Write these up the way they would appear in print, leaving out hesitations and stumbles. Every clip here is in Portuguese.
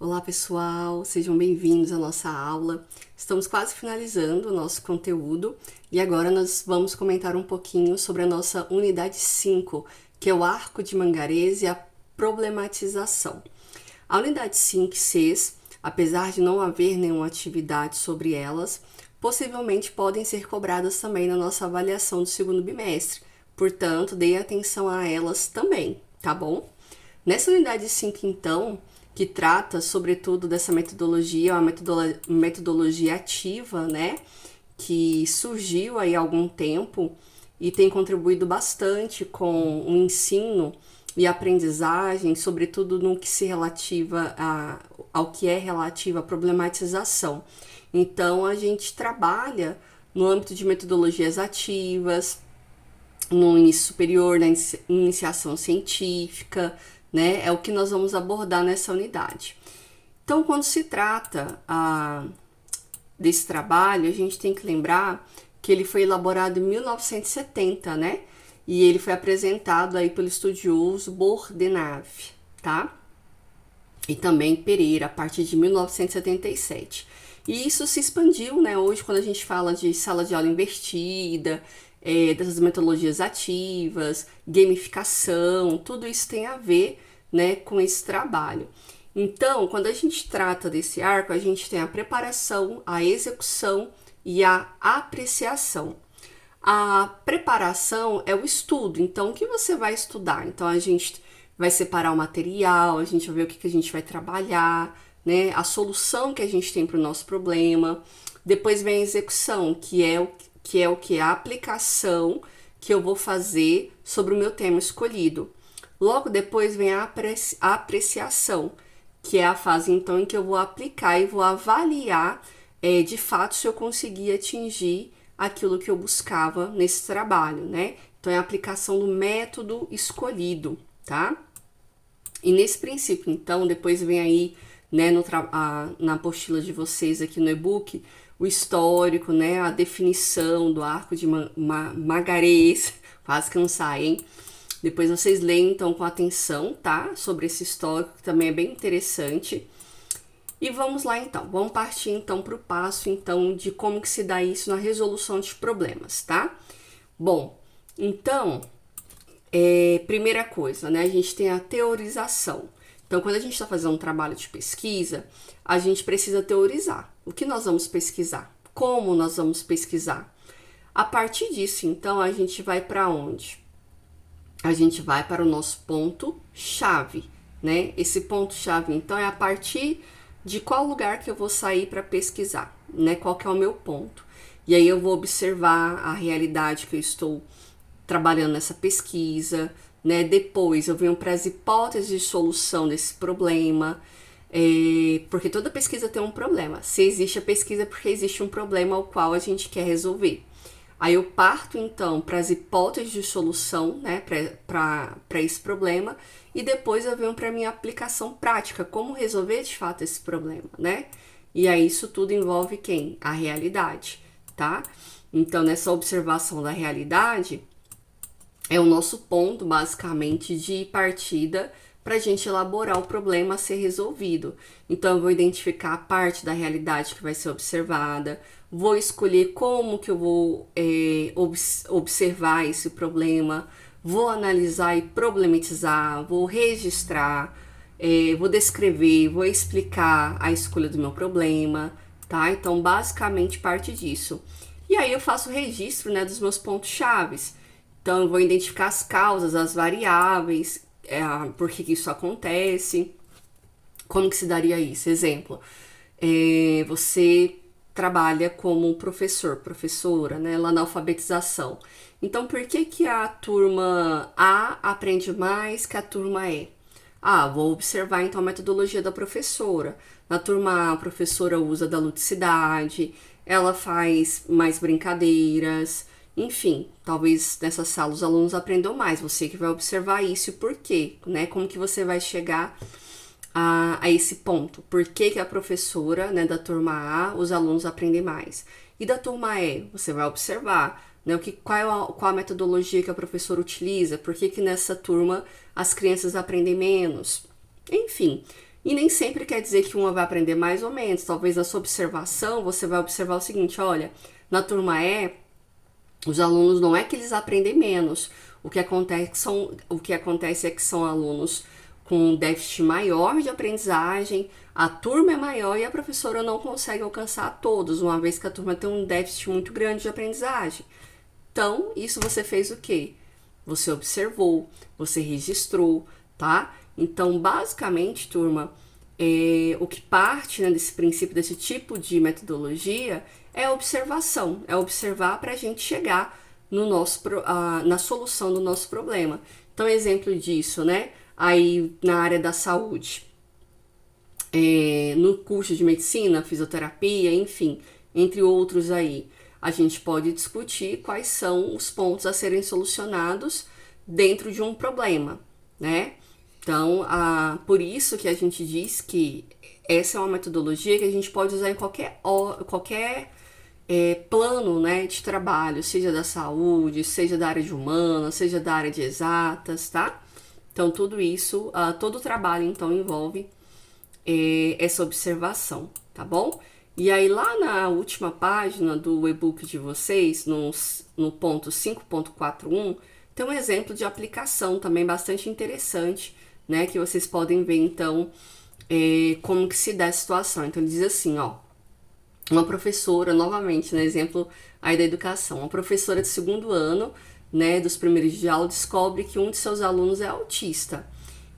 Olá pessoal, sejam bem-vindos à nossa aula. Estamos quase finalizando o nosso conteúdo e agora nós vamos comentar um pouquinho sobre a nossa unidade 5, que é o arco de Mangarese e a problematização. A unidade 5 e 6, apesar de não haver nenhuma atividade sobre elas, possivelmente podem ser cobradas também na nossa avaliação do segundo bimestre, portanto, dê atenção a elas também, tá bom? Nessa unidade 5, então, que trata, sobretudo, dessa metodologia, uma metodologia ativa, né? Que surgiu aí há algum tempo e tem contribuído bastante com o ensino e aprendizagem, sobretudo no que se relativa ao que é relativo à problematização. Então, a gente trabalha no âmbito de metodologias ativas, no início superior, na iniciação científica, né? É o que nós vamos abordar nessa unidade. Então, quando se trata desse trabalho, a gente tem que lembrar que ele foi elaborado em 1970, né? E ele foi apresentado aí pelo estudioso Bordenave, tá? E também Pereira, a partir de 1977. E isso se expandiu, né? Hoje, quando a gente fala de sala de aula invertida, dessas metodologias ativas, gamificação, tudo isso tem a ver, né, com esse trabalho. Então, quando a gente trata desse arco, a gente tem a preparação, a execução e a apreciação. A preparação é o estudo, então o que você vai estudar? Então a gente vai separar o material, a gente vai ver o que a gente vai trabalhar, né? A solução que a gente tem para o nosso problema. Depois vem a execução, que é o que é a aplicação que eu vou fazer sobre o meu tema escolhido. Logo depois vem a apreciação, que é a fase então em que eu vou aplicar e vou avaliar de fato se eu consegui atingir aquilo que eu buscava nesse trabalho, né? Então é a aplicação do método escolhido, tá? E nesse princípio, então, depois vem aí, né, na apostila de vocês aqui no e-book, o histórico, né, a definição do arco de Mangarese, quase que não sai, hein? Depois vocês leem, então, com atenção, tá? Sobre esse histórico, que também é bem interessante. E vamos lá, então. Vamos partir, então, para o passo, então, de como que se dá isso na resolução de problemas, tá? Bom, então, primeira coisa, né? A gente tem a teorização. Então, quando a gente está fazendo um trabalho de pesquisa, a gente precisa teorizar. O que nós vamos pesquisar? Como nós vamos pesquisar? A partir disso, então, a gente vai para onde? A gente vai para o nosso ponto-chave, né? Esse ponto-chave, então, é a partir de qual lugar que eu vou sair para pesquisar, né? Qual que é o meu ponto. E aí eu vou observar a realidade que eu estou trabalhando nessa pesquisa, né? Depois eu venho para as hipóteses de solução desse problema, porque toda pesquisa tem um problema. Se existe a pesquisa é porque existe um problema ao qual a gente quer resolver. Aí eu parto então para as hipóteses de solução, né, para esse problema, e depois eu venho para a minha aplicação prática, como resolver de fato esse problema, né? E aí isso tudo envolve quem? A realidade, tá? Então nessa observação da realidade é o nosso ponto basicamente de partida para a gente elaborar o problema a ser resolvido. Então, eu vou identificar a parte da realidade que vai ser observada, vou escolher como que eu vou observar esse problema, vou analisar e problematizar, vou registrar, vou descrever, vou explicar a escolha do meu problema, tá? Então, basicamente, parte disso. E aí, eu faço o registro, né, dos meus pontos-chaves. Então, eu vou identificar as causas, as variáveis, por que isso acontece, como que se daria isso? Exemplo, você trabalha como professor, professora, né, lá na alfabetização. Então, por que a turma A aprende mais que a turma E? Vou observar então a metodologia da professora. Na turma A, a professora usa da ludicidade, ela faz mais brincadeiras, enfim, talvez nessa sala os alunos aprendam mais, você que vai observar isso e por quê, né? Como que você vai chegar a esse ponto? Por que a professora, né, da turma A, os alunos aprendem mais? E da turma E, você vai observar, né, qual a metodologia que a professora utiliza, por que nessa turma as crianças aprendem menos? Enfim, E nem sempre quer dizer que uma vai aprender mais ou menos. Talvez na sua observação você vai observar o seguinte: olha, na turma E, os alunos não é que eles aprendem menos. O que acontece é que são alunos com um déficit maior de aprendizagem, a turma é maior e a professora não consegue alcançar todos, uma vez que a turma tem um déficit muito grande de aprendizagem. Então, isso você fez o quê? Você observou, você registrou, tá? Então, basicamente, turma, o que parte, né, desse princípio, desse tipo de metodologia, é a observação, é observar para a gente chegar na solução do nosso problema. Então, exemplo disso, né? Aí na área da saúde, no curso de medicina, fisioterapia, enfim, entre outros aí, a gente pode discutir quais são os pontos a serem solucionados dentro de um problema, né? Então, por isso que a gente diz que essa é uma metodologia que a gente pode usar em qualquer plano, né, de trabalho, seja da saúde, seja da área de humanas, seja da área de exatas, tá? Então, tudo isso, todo o trabalho, então, envolve essa observação, tá bom? E aí, lá na última página do e-book de vocês, no ponto 5.41, tem um exemplo de aplicação também bastante interessante, né? Que vocês podem ver, então, como que se dá a situação. Então, ele diz assim, ó. Uma professora, novamente, no exemplo aí da educação, uma professora de segundo ano, né, dos primeiros dias de aula, descobre que um de seus alunos é autista.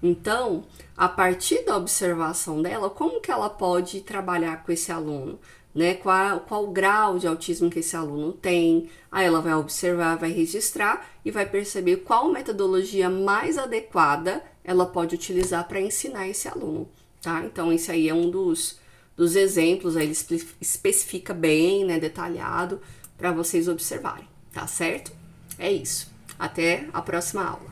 Então, a partir da observação dela, como que ela pode trabalhar com esse aluno? Né? Qual o grau de autismo que esse aluno tem? Aí ela vai observar, vai registrar e vai perceber qual metodologia mais adequada ela pode utilizar para ensinar esse aluno, tá? Então, esse aí é um dos exemplos, aí ele especifica bem, né, detalhado, para vocês observarem, tá certo? É isso. Até a próxima aula.